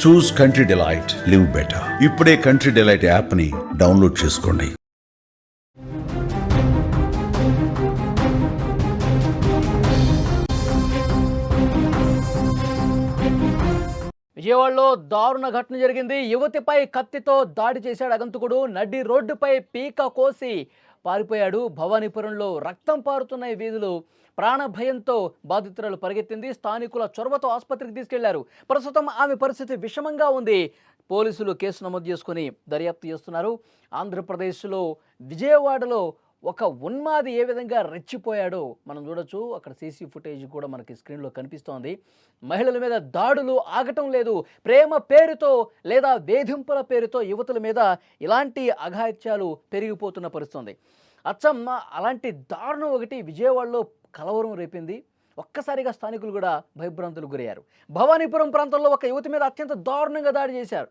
చూస్ country delight, live better. ఇప్పుడే country delight app ని download చేసుకోండి. విజయవాడలో దారుణ ఘటన జరిగింది. యువతిపై కత్తితో దాడి చేశాడు అగంతకుడు. నడి రోడ్డుపై పీక కోసి పారిపోయాడు. భవానీపురంలో రక్తం పారుతున్న ఈ వీధులు. ప్రాణ భయంతో బాధితురాలు పరిగెత్తింది. స్థానికుల చొరవతో ఆసుపత్రికి తీసుకెళ్లారు. ప్రస్తుతం ఆమె పరిస్థితి విషమంగా ఉంది. పోలీసులు కేసు నమోదు చేసుకుని దర్యాప్తు చేస్తున్నారు. ఆంధ్రప్రదేశ్లో విజయవాడలో ఒక ఉన్మాది ఏ విధంగా రెచ్చిపోయాడో మనం చూడొచ్చు. అక్కడ సీసీ ఫుటేజ్ కూడా మనకి స్క్రీన్లో కనిపిస్తోంది. మహిళల మీద దాడులు ఆగటం లేదు. ప్రేమ పేరుతో లేదా వేధింపుల పేరుతో యువతుల మీద ఇలాంటి అఘాయిత్యాలు పెరిగిపోతున్న పరిస్థితుంది. అచ్చమ్మ అలాంటి దారుణం ఒకటి విజయవాడలో కలవరం రేపింది. ఒక్కసారిగా స్థానికులు కూడా భయభ్రాంతులకు గురయ్యారు. భవానీపురం ప్రాంతంలో ఒక యువతి మీద అత్యంత దారుణంగా దాడి చేశారు.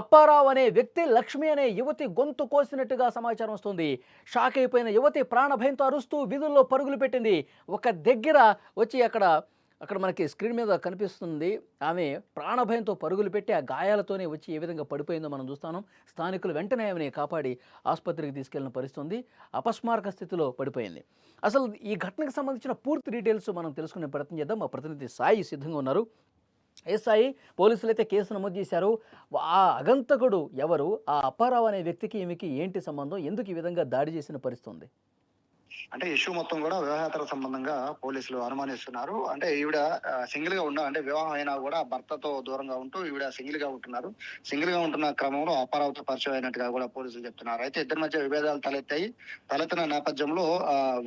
అప్పారావు అనే వ్యక్తి లక్ష్మి అనే యువతి గొంతు కోసినట్టుగా సమాచారం వస్తుంది. షాక్ అయిపోయిన యువతి ప్రాణభయంతో అరుస్తూ వీధుల్లో పరుగులు పెట్టింది. ఒక దగ్గర వచ్చి అక్కడ మనకి స్క్రీన్ మీద కనిపిస్తుంది. ఆమె ప్రాణభయంతో పరుగులు పెట్టి ఆ గాయాలతోనే వచ్చి ఏ విధంగా పడిపోయిందో మనం చూస్తాను. స్థానికులు వెంటనే ఆమెని కాపాడి ఆసుపత్రికి తీసుకెళ్లిన పరిస్థితుంది. అపస్మారక స్థితిలో పడిపోయింది. అసలు ఈ ఘటనకు సంబంధించిన పూర్తి డీటెయిల్స్ మనం తెలుసుకునే ప్రయత్నం చేద్దాం. మా ప్రతినిధి సాయి సిద్ధంగా ఉన్నారు. సాయి, పోలీసులు అయితే కేసు నమోదు చేశారు. ఆ అగంతకుడు ఎవరు? ఆ అప్పారావు అనే వ్యక్తికి ఈమెకి ఏంటి సంబంధం? ఎందుకు ఈ విధంగా దాడి చేసిన పరిస్థితుంది? అంటే ఇష్యూ మొత్తం కూడా వివాహేతర సంబంధంగా పోలీసులు అనుమానిస్తున్నారు. అంటే ఈవిడ సింగిల్ గా అంటే వివాహం అయినా కూడా భర్తతో దూరంగా ఉంటూ ఈవిడ సింగిల్ గా ఉంటున్నారు. సింగిల్ గా ఉంటున్న క్రమంలో అప్పారావుతో పరిచయం అయినట్టుగా కూడా పోలీసులు చెప్తున్నారు. అయితే ఇద్దరి మధ్య విభేదాలు తలెత్తిన నేపథ్యంలో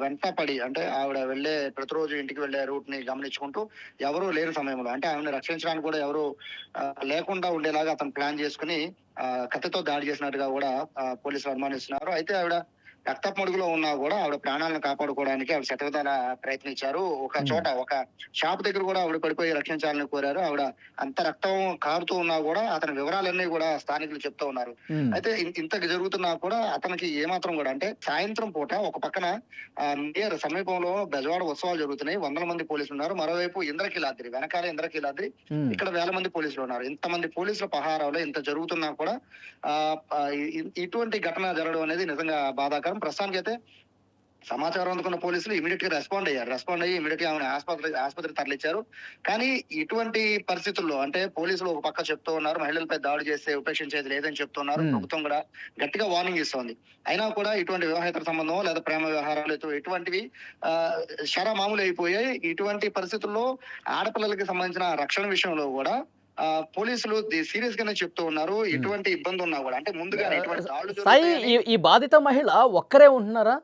వెంటపడి అంటే ఆవిడ ప్రతిరోజు ఇంటికి వెళ్లే రూట్ ని గమనించుకుంటూ ఎవరూ లేని సమయంలో అంటే ఆవిడని రక్షించడానికి కూడా ఎవరు లేకుండా ఉండేలాగా అతను ప్లాన్ చేసుకుని కత్తితో దాడి చేసినట్టుగా కూడా పోలీసులు అనుమానిస్తున్నారు. అయితే ఆవిడ రక్తపు మడుగులో ఉన్నా కూడా ఆవిడ ప్రాణాలను కాపాడుకోవడానికి ఆవిడ శతవిధాల ప్రయత్నించారు. ఒక చోట ఒక షాప్ దగ్గర కూడా ఆవిడ పడిపోయి రక్షించాలని కోరారు. ఆవిడ అంత రక్తం కారుతూ ఉన్నా కూడా అతని వివరాలన్నీ కూడా స్థానికులు చెప్తూ ఉన్నారు. అయితే ఇంతకు జరుగుతున్నా కూడా అతనికి ఏమాత్రం కూడా అంటే సాయంత్రం పూట ఒక పక్కన నియర్ సమీపంలో బెజవాడ ఉత్సవాలు జరుగుతున్నాయి. 100 మంది పోలీసులు ఉన్నారు. మరోవైపు ఇంద్రకీలాద్రి వెనకాల ఇంద్రకీలాద్రి ఇక్కడ 1000 మంది పోలీసులు ఉన్నారు. ఇంతమంది పోలీసుల పహారాలో ఇంత జరుగుతున్నా కూడా ఇటువంటి ఘటన జరగడం అనేది నిజంగా బాధాకరం. ప్రస్తుతానికి అయితే సమాచారం అందుకున్న పోలీసులు ఇమీడియట్ గా రెస్పాండ్ అయ్యి ఇమీడియట్ గా ఆమెను ఆసుపత్రికి తరలించారు. కానీ ఇటువంటి పరిస్థితుల్లో అంటే పోలీసులు ఒక పక్క చెప్తూ ఉన్నారు, మహిళలపై దాడి చేస్తే ఉపేక్షించేది లేదని చెప్తున్నారు. ప్రభుత్వం కూడా గట్టిగా వార్నింగ్ ఇస్తోంది. అయినా కూడా ఇటువంటి వివాహేతర సంబంధం లేదా ప్రేమ వ్యవహారాలు ఇటువంటివి మామూలు అయిపోయాయి. ఇటువంటి పరిస్థితుల్లో ఆడపిల్లలకి సంబంధించిన రక్షణ విషయంలో కూడా పోలీసులు సీరియస్ గానే చెప్తూ ఉన్నారు. ఎటువంటి ఇబ్బంది ఉన్నా కూడా అంటే ముందుగా ఈ బాధిత మహిళ ఒక్కరే ఉంటున్నారా?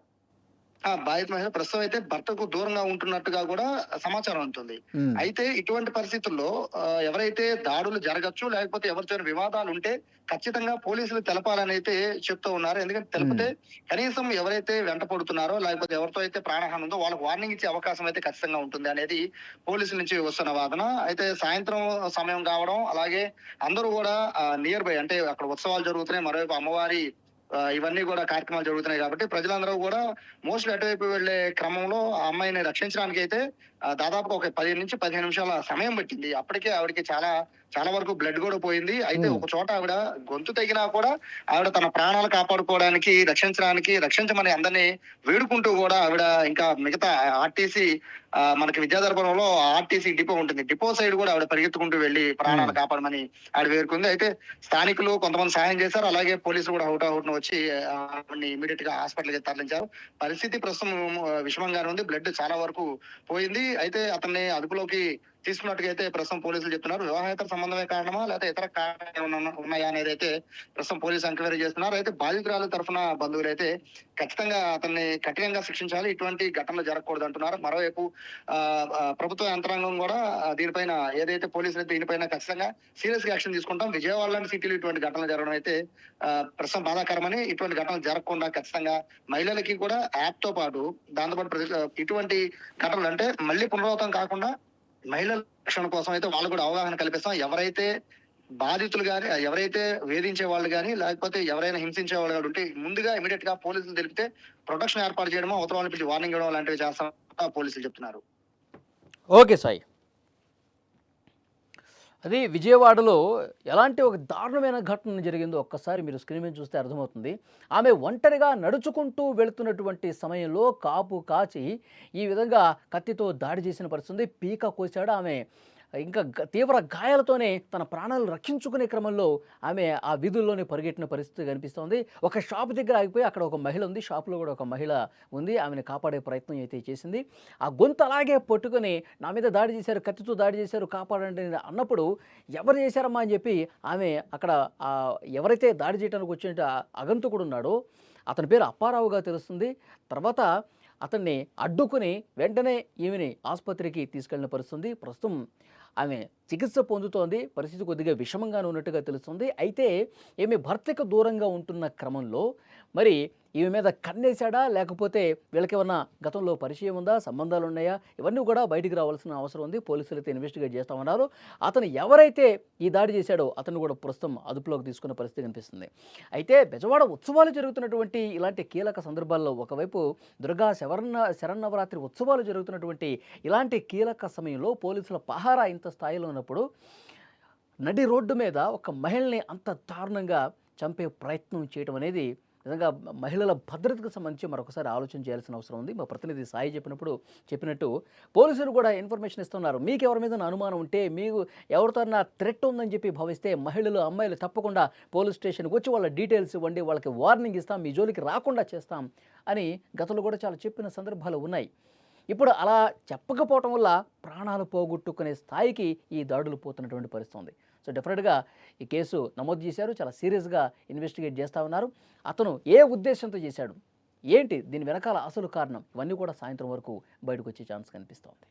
బాధిత మహిళ ప్రస్తుతం అయితే భర్తకు దూరంగా ఉంటున్నట్టుగా కూడా సమాచారం ఉంటుంది. అయితే ఇటువంటి పరిస్థితుల్లో ఎవరైతే దాడులు జరగచ్చు లేకపోతే ఎవరితో వివాదాలు ఉంటే ఖచ్చితంగా పోలీసులు తెలపాలని అయితే చెప్తూ ఉన్నారు. ఎందుకంటే తెలిపితే కనీసం ఎవరైతే వెంట పడుతున్నారో లేకపోతే ఎవరితో అయితే ప్రాణహాని ఉందో వాళ్ళకి వార్నింగ్ ఇచ్చే అవకాశం అయితే ఖచ్చితంగా ఉంటుంది అనేది పోలీసుల నుంచి వస్తున్న వాదన. అయితే సాయంత్రం సమయం కావడం అలాగే అందరూ కూడా నియర్ బై అంటే అక్కడ ఉత్సవాలు జరుగుతున్నాయి, మరోవైపు అమ్మవారి ఇవన్నీ కూడా కార్యక్రమాలు జరుగుతున్నాయి కాబట్టి ప్రజలందరూ కూడా మోస్ట్లీ అటువైపు వెళ్లే క్రమంలో ఆ అమ్మాయిని రక్షించడానికి అయితే దాదాపు ఒక 10 నుంచి 15 నిమిషాల సమయం పట్టింది. అప్పటికే ఆవిడకి చాలా వరకు బ్లడ్ కూడా పోయింది. అయితే ఒక చోట ఆవిడ గొంతు తెగినా కూడా ఆవిడ తన ప్రాణాలు కాపాడుకోవడానికి రక్షించమని అందరినీ వేడుకుంటూ కూడా ఆవిడ ఇంకా మిగతా ఆర్టీసీ మనకి విద్యాధరపురంలో ఆర్టీసీ డిపో ఉంటుంది, డిపో సైడ్ కూడా ఆవిడ పరిగెత్తుకుంటూ వెళ్లి ప్రాణాలు కాపాడమని ఆవిడ వేడుకుంది. అయితే స్థానికులు కొంతమంది సాయం చేశారు. అలాగే పోలీసులు కూడా హుటాహుటిన వచ్చి ఆవిడని ఇమీడియట్ గా హాస్పిటల్కి తరలించారు. పరిస్థితి ప్రస్తుతం విషమంగానే ఉంది. బ్లడ్ చాలా వరకు పోయింది. అయితే అతన్ని అదుపులోకి తీసుకున్నట్టుగా అయితే ప్రస్తుతం పోలీసులు చెప్తున్నారు. వివాహేతర సంబంధమే కారణమా లేకపోతే ఇతర కారణాలు ఉన్నాయా అనేది అయితే ప్రస్తుతం పోలీసులు ఎంక్వైరీ చేస్తున్నారు. అయితే బాధితురాల తరఫున బంధువులు అయితే ఖచ్చితంగా అతన్ని కఠినంగా శిక్షించాలి, ఇటువంటి ఘటనలు జరగకూడదు అంటున్నారు. మరోవైపు ప్రభుత్వ యంత్రాంగం కూడా దీనిపైన ఏదైతే పోలీసులు అయితే దీనిపైన ఖచ్చితంగా సీరియస్ గా యాక్షన్ తీసుకుంటాం. విజయవాడ లాంటి సిటీలో ఇటువంటి ఘటనలు జరగడం అయితే ప్రస్తుతం బాధాకరమని, ఇటువంటి ఘటనలు జరగకుండా ఖచ్చితంగా మహిళలకి కూడా యాప్ తో పాటు దాంతోపాటు ఇటువంటి ఘటనలు అంటే మళ్ళీ పునరావృతం కాకుండా మహిళల రక్షణ కోసం అయితే వాళ్ళు కూడా అవగాహన కల్పిస్తాం. ఎవరైతే బాధితులు గాని ఎవరైతే వేధించే వాళ్ళు గాని లేకపోతే ఎవరైనా హింసించే వాళ్ళు కానీ ఉంటే ముందుగా ఇమీడియట్ గా పోలీసులు తెలిపితే ప్రొటెక్షన్ ఏర్పాటు చేయడమో అవతల వాళ్ళని పిలిచి వార్నింగ్ ఇవ్వడం లాంటివి చేస్తాం పోలీసులు చెప్తున్నారు. ఓకే సాయి. అది విజయవాడలో ఎలాంటి ఒక దారుణమైన ఘటన జరిగిందో ఒక్కసారి మీరు స్క్రీన్ మీద చూస్తే అర్థమవుతుంది. ఆమె ఒంటరిగా నడుచుకుంటూ వెళుతున్నటువంటి సమయంలో కాపు కాచి ఈ విధంగా కత్తితో దాడి చేసిన పరిస్థితి ఉంది. పీక కోసాడు. ఆమె ఇంకా తీవ్ర గాయాలతోనే తన ప్రాణాలు రక్షించుకునే క్రమంలో ఆమె ఆ వీధుల్లోనే పరిగెట్టిన పరిస్థితి కనిపిస్తోంది. ఒక షాప్ దగ్గర ఆగిపోయి అక్కడ ఒక మహిళ ఉంది. షాప్లో కూడా ఒక మహిళ ఉంది. ఆమెను కాపాడే ప్రయత్నం అయితే చేసింది. ఆ గొంతు అలాగే పట్టుకొని నా మీద దాడి చేశారు, కత్తితో దాడి చేశారు, కాపాడండి అన్నప్పుడు ఎవరు చేశారమ్మా అని చెప్పి ఆమె అక్కడ ఎవరైతే దాడి చేయడానికి వచ్చిన అగంతకుడు ఉన్నాడో అతని పేరు అప్పారావుగా తెలుస్తుంది. తర్వాత అతన్ని అడ్డుకుని వెంటనే ఈమెని ఆసుపత్రికి తీసుకెళ్లిన పరిస్థితుంది. ప్రస్తుతం ఆమె చికిత్స పొందుతోంది. పరిస్థితి కొద్దిగా విషమంగానే ఉన్నట్టుగా తెలుస్తుంది. అయితే ఈమె భర్తకు దూరంగా ఉంటున్న క్రమంలో మరి ఈమె మీద కన్నేశాడా, లేకపోతే వీళ్ళకేమన్నా గతంలో పరిచయం ఉందా, సంబంధాలు ఉన్నాయా, ఇవన్నీ కూడా బయటికి రావాల్సిన అవసరం ఉంది. పోలీసులు అయితే ఇన్వెస్టిగేట్ చేస్తా ఉన్నారు. అతను ఎవరైతే ఈ దాడి చేశాడో అతను కూడా ప్రస్తుతం అదుపులోకి తీసుకున్న పరిస్థితి కనిపిస్తుంది. అయితే బెజవాడ ఉత్సవాలు జరుగుతున్నటువంటి ఇలాంటి కీలక సందర్భాల్లో ఒకవైపు దుర్గా శరన్నవరాత్రి ఉత్సవాలు జరుగుతున్నటువంటి ఇలాంటి కీలక సమయంలో పోలీసుల పహారా ఇంత స్థాయిలో ఉన్నప్పుడు నడి రోడ్డు మీద ఒక మహిళని అంత దారుణంగా చంపే ప్రయత్నం చేయడం అనేది నిజంగా మహిళల భద్రతకు సంబంధించి మరొకసారి ఆలోచన చేయాల్సిన అవసరం ఉంది. మా ప్రతినిధి సాయి చెప్పినట్టు పోలీసులు కూడా ఇన్ఫర్మేషన్ ఇస్తున్నారు. మీకు ఎవరి మీద అనుమానం ఉంటే, మీకు ఎవరితోనా థ్రెట్ ఉందని చెప్పి భావిస్తే మహిళలు, అమ్మాయిలు తప్పకుండా పోలీస్ స్టేషన్కి వచ్చి వాళ్ళ డీటెయిల్స్ ఇవ్వండి, వాళ్ళకి వార్నింగ్ ఇస్తాం, మీ జోలికి రాకుండా చేస్తాం అని గతంలో కూడా చాలా చెప్పిన సందర్భాలు ఉన్నాయి. ఇప్పుడు అలా చెప్పకపోవటం వల్ల ప్రాణాలు పోగొట్టుకునే స్థాయికి ఈ దాడులు పోతున్నటువంటి పరిస్థితి ఉంది. సో డెఫినెట్గా ఈ కేసు నమోదు చేశారు. చాలా సీరియస్గా ఇన్వెస్టిగేట్ చేస్తూ ఉన్నారు. అతను ఏ ఉద్దేశంతో చేశాడు, ఏంటి దీని వెనకాల అసలు కారణం, ఇవన్నీ కూడా సాయంత్రం వరకు బయటకు వచ్చే ఛాన్స్ కనిపిస్తోంది.